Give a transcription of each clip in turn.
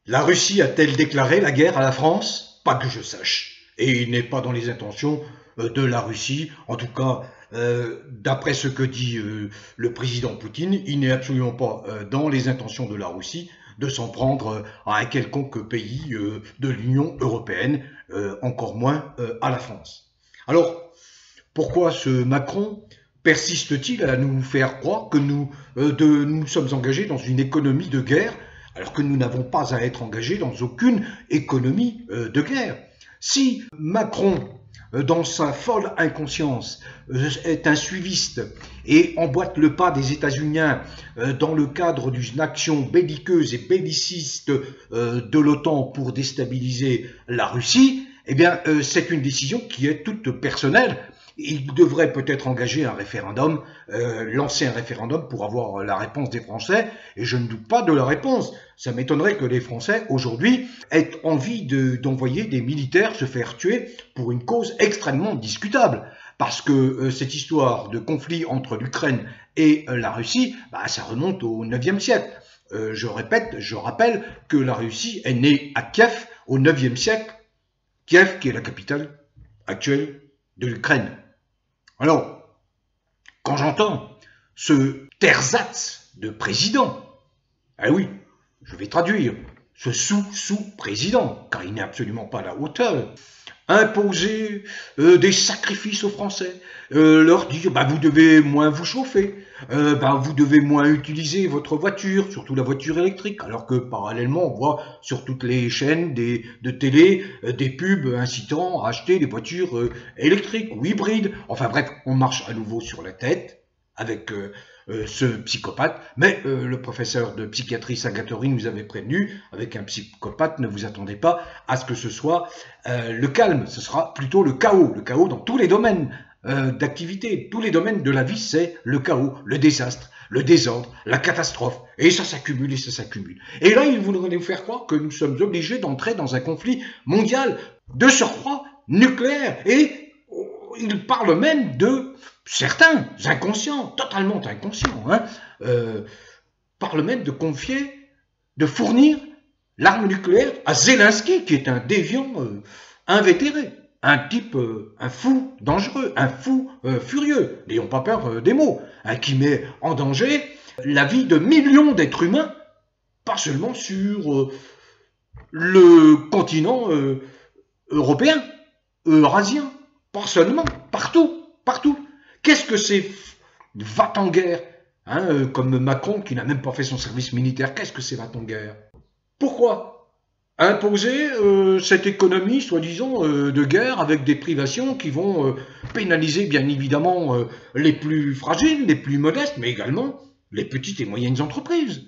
La Russie a-t-elle déclaré la guerre à la France? Pas que je sache. Et il n'est pas dans les intentions de la Russie, en tout cas, d'après ce que dit le président Poutine, il n'est absolument pas dans les intentions de la Russie de s'en prendre à un quelconque pays de l'Union européenne, encore moins à la France. Alors, pourquoi ce Macron persiste-t-il à nous faire croire que nous sommes engagés dans une économie de guerre, alors que nous n'avons pas à être engagés dans aucune économie de guerre? Si Macron, dans sa folle inconscience, est un suiviste et emboîte le pas des États-Unis dans le cadre d'une action belliqueuse et belliciste de l'OTAN pour déstabiliser la Russie, eh bien, c'est une décision qui est toute personnelle. Il devrait peut-être engager un référendum, lancer un référendum pour avoir la réponse des Français, et je ne doute pas de la réponse. Ça m'étonnerait que les Français, aujourd'hui, aient envie d'envoyer des militaires se faire tuer pour une cause extrêmement discutable. Parce que cette histoire de conflit entre l'Ukraine et la Russie, ça remonte au IXe siècle. Je rappelle que la Russie est née à Kiev au IXe siècle, Kiev qui est la capitale actuelle de l'Ukraine. Alors, quand j'entends ce tersatz de président, ah oui, je vais traduire, ce sous-président, car il n'est absolument pas à la hauteur, imposer des sacrifices aux Français, leur dire vous devez moins vous chauffer, vous devez moins utiliser votre voiture, surtout la voiture électrique, alors que parallèlement on voit sur toutes les chaînes de télé des pubs incitant à acheter des voitures électriques ou hybrides. Enfin bref, on marche à nouveau sur la tête avec ce psychopathe, mais le professeur de psychiatrie Salgatori nous avait prévenu, avec un psychopathe, ne vous attendez pas à ce que ce soit le calme, ce sera plutôt le chaos dans tous les domaines d'activité, tous les domaines de la vie, c'est le chaos, le désastre, le désordre, la catastrophe, et ça s'accumule et ça s'accumule. Et là, il voudrait nous faire croire que nous sommes obligés d'entrer dans un conflit mondial, de surcroît nucléaire, et il parle même de certains inconscients, totalement inconscients, parlent même de fournir l'arme nucléaire à Zelensky, qui est un déviant invétéré, un type, un fou dangereux, un fou furieux, n'ayons pas peur des mots, qui met en danger la vie de millions d'êtres humains, pas seulement sur le continent européen, eurasien, pas seulement, partout, partout. Qu'est-ce que c'est va-t-en-guerre, comme Macron qui n'a même pas fait son service militaire, qu'est-ce que c'est va-t-en-guerre? Pourquoi imposer cette économie, soi-disant, de guerre avec des privations qui vont pénaliser bien évidemment les plus fragiles, les plus modestes, mais également les petites et moyennes entreprises?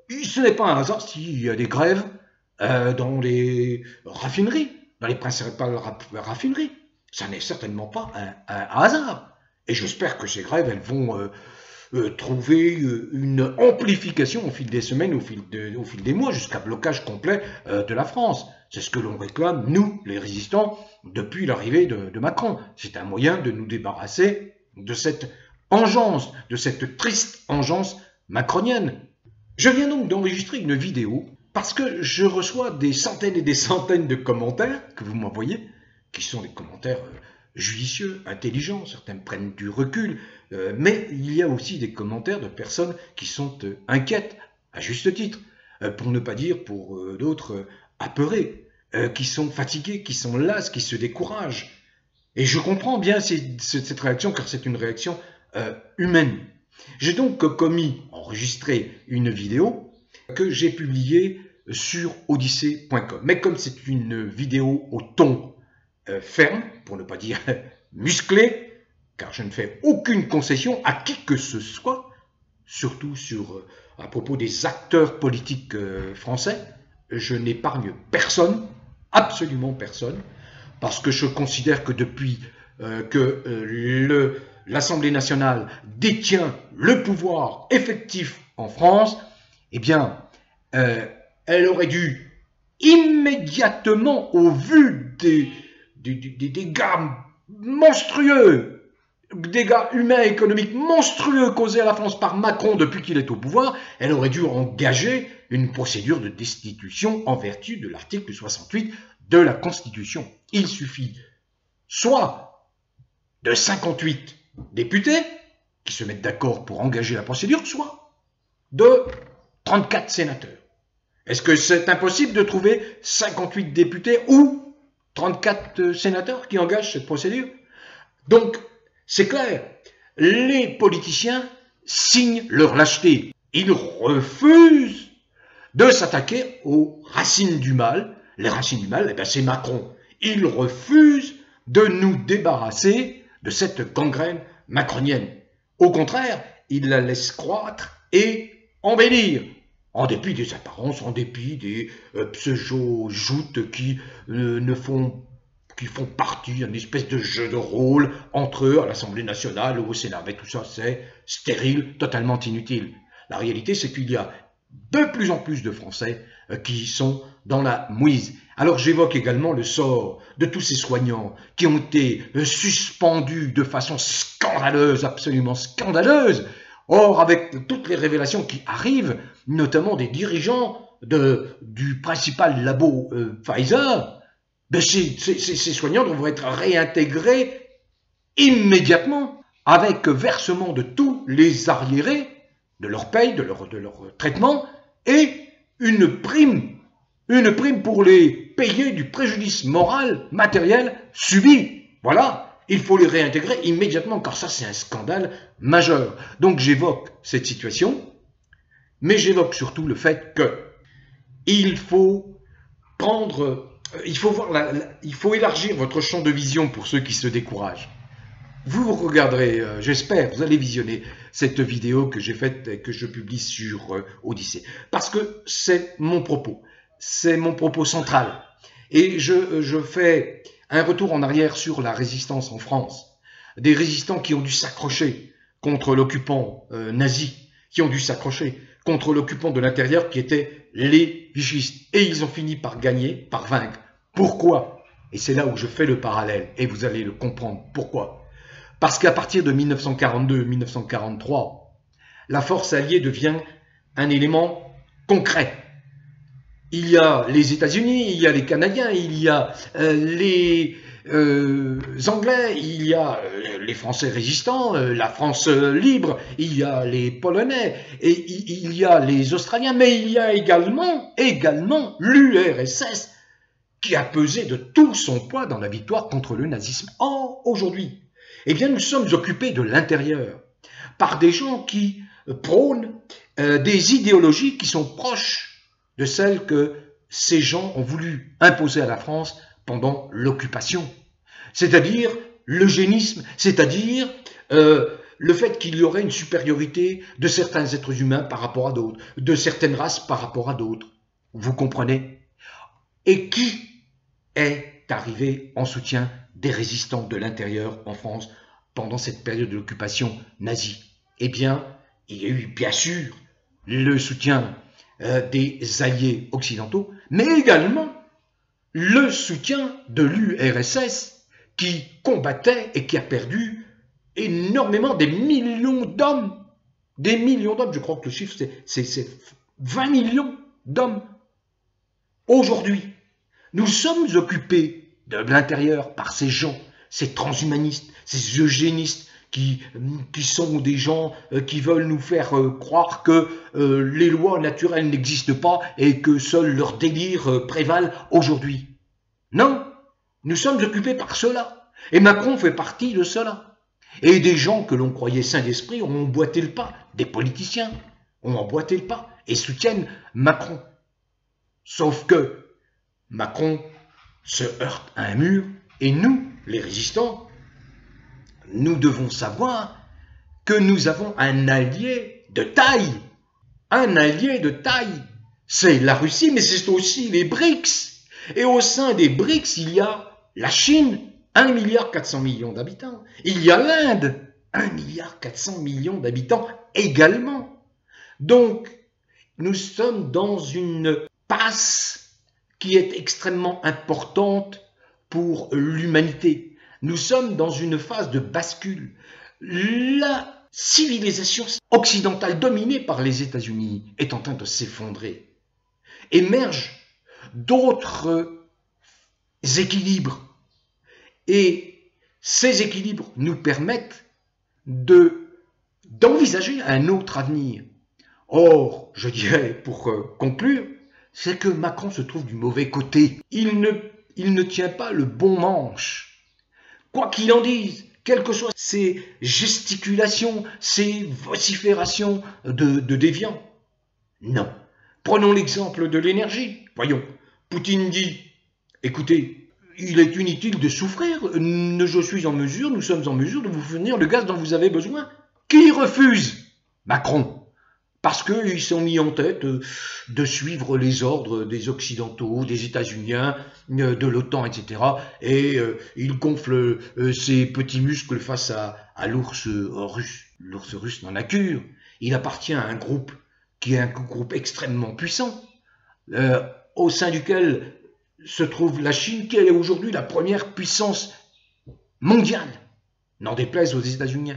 Ce n'est pas un hasard s'il y a des grèves dans les raffineries, dans les principales raffineries. Ça n'est certainement pas un hasard. Et j'espère que ces grèves, elles vont trouver une amplification au fil des semaines, au fil des mois, jusqu'à blocage complet de la France. C'est ce que l'on réclame, nous, les résistants, depuis l'arrivée de Macron. C'est un moyen de nous débarrasser de cette engeance, de cette triste engeance macronienne. Je viens donc d'enregistrer une vidéo parce que je reçois des centaines et des centaines de commentaires que vous m'envoyez, qui sont des commentaires judicieux, intelligents, certains prennent du recul, mais il y a aussi des commentaires de personnes qui sont inquiètes, à juste titre, pour ne pas dire pour d'autres apeurées, qui sont fatiguées, qui sont lasses, qui se découragent. Et je comprends bien cette réaction, car c'est une réaction humaine. J'ai donc enregistré une vidéo que j'ai publiée sur odyssée.com. Mais comme c'est une vidéo au ton ferme, pour ne pas dire musclé, car je ne fais aucune concession à qui que ce soit, surtout à propos des acteurs politiques français, je n'épargne personne, absolument personne, parce que je considère que depuis que l'Assemblée nationale détient le pouvoir effectif en France, eh bien, elle aurait dû immédiatement, au vu des dégâts monstrueux, dégâts humains et économiques monstrueux causés à la France par Macron depuis qu'il est au pouvoir, elle aurait dû engager une procédure de destitution en vertu de l'article 68 de la Constitution. Il suffit soit de 58 députés qui se mettent d'accord pour engager la procédure, soit de 34 sénateurs. Est-ce que c'est impossible de trouver 58 députés ou 34 sénateurs qui engagent cette procédure? Donc, c'est clair, les politiciens signent leur lâcheté. Ils refusent de s'attaquer aux racines du mal. Les racines du mal, c'est Macron. Il refuse de nous débarrasser de cette gangrène macronienne. Au contraire, il la laisse croître et embellir, en dépit des apparences, en dépit des pseudo-joutes qui font partie d'une espèce de jeu de rôle entre eux à l'Assemblée nationale ou au Sénat. Mais tout ça, c'est stérile, totalement inutile. La réalité, c'est qu'il y a de plus en plus de Français qui sont dans la mouise. Alors j'évoque également le sort de tous ces soignants qui ont été suspendus de façon scandaleuse, absolument scandaleuse. Or, avec toutes les révélations qui arrivent, notamment des dirigeants du principal labo Pfizer, ces soignants doivent être réintégrés immédiatement avec versement de tous les arriérés de leur paye, de leur traitement et une prime pour les payer du préjudice moral, matériel subi. Voilà, il faut les réintégrer immédiatement car ça c'est un scandale majeur. Donc j'évoque cette situation, mais j'évoque surtout le fait que il faut élargir votre champ de vision pour ceux qui se découragent. Vous regarderez, j'espère, vous allez visionner cette vidéo que j'ai faite et que je publie sur Odyssée. Parce que c'est mon propos central. Et je fais un retour en arrière sur la résistance en France. Des résistants qui ont dû s'accrocher contre l'occupant nazi, qui ont dû s'accrocher contre l'occupant de l'intérieur qui était les vichistes. Et ils ont fini par gagner, par vaincre. Pourquoi? Et c'est là où je fais le parallèle, et vous allez le comprendre. Pourquoi? Parce qu'à partir de 1942-1943, la force alliée devient un élément concret. Il y a les États-Unis, il y a les Canadiens, il y a les Anglais, il y a les Français résistants, la France libre, il y a les Polonais, et il y a les Australiens, mais il y a également l'URSS qui a pesé de tout son poids dans la victoire contre le nazisme. Or, aujourd'hui, eh bien, nous sommes occupés de l'intérieur par des gens qui prônent des idéologies qui sont proches de celles que ces gens ont voulu imposer à la France pendant l'occupation. C'est-à-dire l'eugénisme, c'est-à-dire le fait qu'il y aurait une supériorité de certains êtres humains par rapport à d'autres, de certaines races par rapport à d'autres. Vous comprenez? Et qui est arrivé en soutien des résistants de l'intérieur en France pendant cette période de l'occupation nazie? Eh bien, il y a eu bien sûr le soutien des alliés occidentaux, mais également le soutien de l'URSS qui combattait et qui a perdu énormément des millions d'hommes. Des millions d'hommes, je crois que le chiffre c'est 20 millions d'hommes. Aujourd'hui, nous sommes occupés de l'intérieur par ces gens, ces transhumanistes, ces eugénistes qui sont des gens qui veulent nous faire croire que les lois naturelles n'existent pas et que seuls leurs délires prévalent aujourd'hui. Non, nous sommes occupés par cela. Et Macron fait partie de cela. Et des gens que l'on croyait sains d'esprit ont emboîté le pas. Des politiciens ont emboîté le pas et soutiennent Macron. Sauf que Macron se heurte à un mur et nous, les résistants, nous devons savoir que nous avons un allié de taille. Un allié de taille. C'est la Russie, mais c'est aussi les BRICS. Et au sein des BRICS, il y a la Chine, 1,4 milliard d'habitants. Il y a l'Inde, 1,4 milliard d'habitants également. Donc, nous sommes dans une passe qui est extrêmement importante pour l'humanité. Nous sommes dans une phase de bascule. la civilisation occidentale dominée par les États-Unis est en train de s'effondrer. Émergent d'autres équilibres. Et ces équilibres nous permettent d'envisager un autre avenir. Or, je dirais, pour conclure, c'est que Macron se trouve du mauvais côté. Il ne tient pas le bon manche. Quoi qu'il en dise, quelles que soient ses gesticulations, ses vociférations de déviants. Non. Prenons l'exemple de l'énergie. Voyons, Poutine dit, écoutez, il est inutile de souffrir, je suis en mesure, nous sommes en mesure de vous fournir le gaz dont vous avez besoin. Qui refuse? Macron. Parce qu'ils sont mis en tête de suivre les ordres des Occidentaux, des États-Uniens, de l'OTAN, etc. Et il gonfle ses petits muscles face à l'ours russe. L'ours russe n'en a cure. Il appartient à un groupe qui est un groupe extrêmement puissant, au sein duquel se trouve la Chine, qui est aujourd'hui la première puissance mondiale, n'en déplaise aux États-Unis.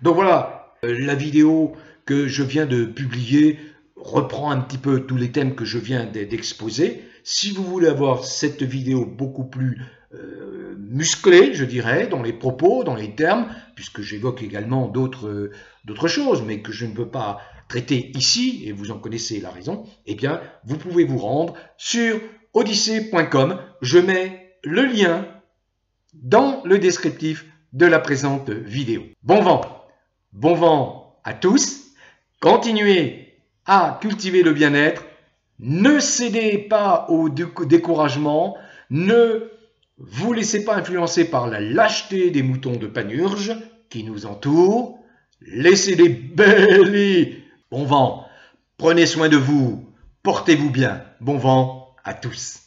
Donc voilà, la vidéo que je viens de publier reprend un petit peu tous les thèmes que je viens d'exposer. Si vous voulez avoir cette vidéo beaucoup plus musclée, je dirais, dans les propos, dans les termes, puisque j'évoque également d'autres choses, mais que je ne peux pas traiter ici, et vous en connaissez la raison, eh bien, vous pouvez vous rendre sur odyssée.com. Je mets le lien dans le descriptif de la présente vidéo. Bon vent à tous. Continuez à cultiver le bien-être, ne cédez pas au découragement, ne vous laissez pas influencer par la lâcheté des moutons de Panurge qui nous entourent, laissez-les bêler. Bon vent, prenez soin de vous, portez-vous bien, bon vent à tous.